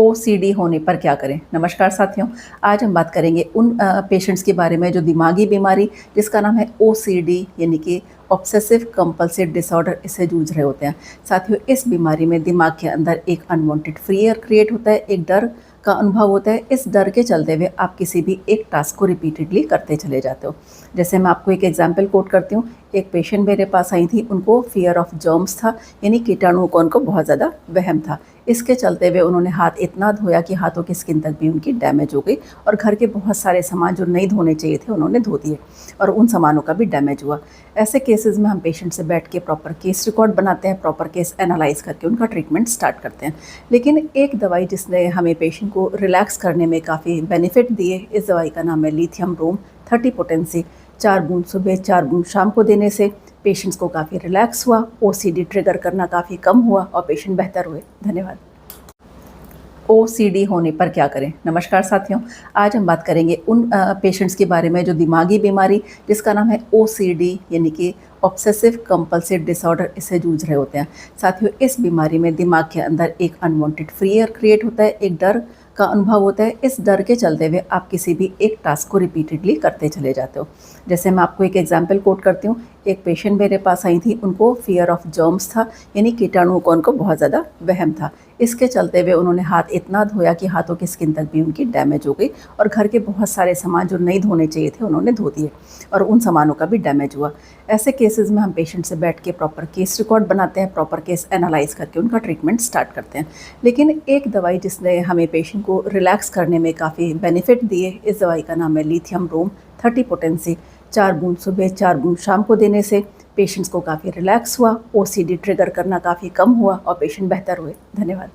OCD होने पर क्या करें। नमस्कार साथियों, आज हम बात करेंगे उन पेशेंट्स के बारे में जो दिमागी बीमारी जिसका नाम है ओसीडी यानी कि ऑब्सेसिव कंपल्सिव डिसऑर्डर इससे जूझ रहे होते हैं। साथियों, इस बीमारी में दिमाग के अंदर एक अनवांटेड फियर क्रिएट होता है, एक डर का अनुभव होता है। इस डर के चलते हुए आप किसी भी एक टास्क को रिपीटेडली करते चले जाते हो। जैसे मैं आपको एक एग्जांपल कोट करती हूँ। एक पेशेंट मेरे पास आई थी, उनको फियर ऑफ जर्म्स था, यानी कीटाणुओं को उनको बहुत ज़्यादा वहम था। इसके चलते हुए उन्होंने हाथ इतना धोया कि हाथों की स्किन तक भी उनकी डैमेज हो गई और घर के बहुत सारे सामान जो नहीं धोने चाहिए थे उन्होंने धो दिए और उन सामानों का भी डैमेज हुआ। ऐसे केसेस में हम पेशेंट से बैठ के प्रॉपर केस रिकॉर्ड बनाते हैं, प्रॉपर केस एनालाइज करके उनका ट्रीटमेंट स्टार्ट करते हैं। लेकिन एक दवाई जिसने हमें पेशेंट को रिलैक्स करने में काफ़ी बेनिफिट दिए, इस दवाई का नाम है लिथियम ब्रोम 30 पोटेंसी। 4 बूंद सुबह 4 बूंद शाम को देने से पेशेंट्स को काफ़ी रिलैक्स हुआ, ओसीडी ट्रिगर करना काफ़ी कम हुआ और पेशेंट बेहतर हुए। धन्यवाद। ओसीडी होने पर क्या करें। नमस्कार साथियों, आज हम बात करेंगे उन पेशेंट्स के बारे में जो दिमागी बीमारी जिसका नाम है ओसीडी यानी कि ऑब्सेसिव कंपल्सिव डिसऑर्डर इससे जूझ रहे होते हैं। साथियों, इस बीमारी में दिमाग के अंदर एक अनवांटेड फियर क्रिएट होता है, एक डर का अनुभव होता है। इस डर के चलते हुए आप किसी भी एक टास्क को रिपीटेडली करते चले जाते हो। जैसे मैं आपको एक एग्जांपल कोट करती हूँ। एक पेशेंट मेरे पास आई थी, उनको फियर ऑफ जर्म्स था, यानी कीटाणुओं को उनको बहुत ज़्यादा वहम था। इसके चलते हुए उन्होंने हाथ इतना धोया कि हाथों की स्किन तक भी उनकी डैमेज हो गई और घर के बहुत सारे सामान जो नहीं धोने चाहिए थे उन्होंने धो दिए और उन सामानों का भी डैमेज हुआ। ऐसे केसेस में हम पेशेंट से बैठ के प्रॉपर केस रिकॉर्ड बनाते हैं, प्रॉपर केस एनालाइज करके उनका ट्रीटमेंट स्टार्ट करते हैं। लेकिन एक दवाई जिसने हमें पेशेंट को रिलैक्स करने में काफ़ी बेनिफिट दिए, इस दवाई का नाम है लिथियम ब्रोम 30 पोटेंसी। 4 बूंद सुबह 4 बूंद शाम को देने से पेशेंट्स को काफ़ी रिलैक्स हुआ, ओसीडी ट्रिगर करना काफ़ी कम हुआ और पेशेंट बेहतर हुए। धन्यवाद।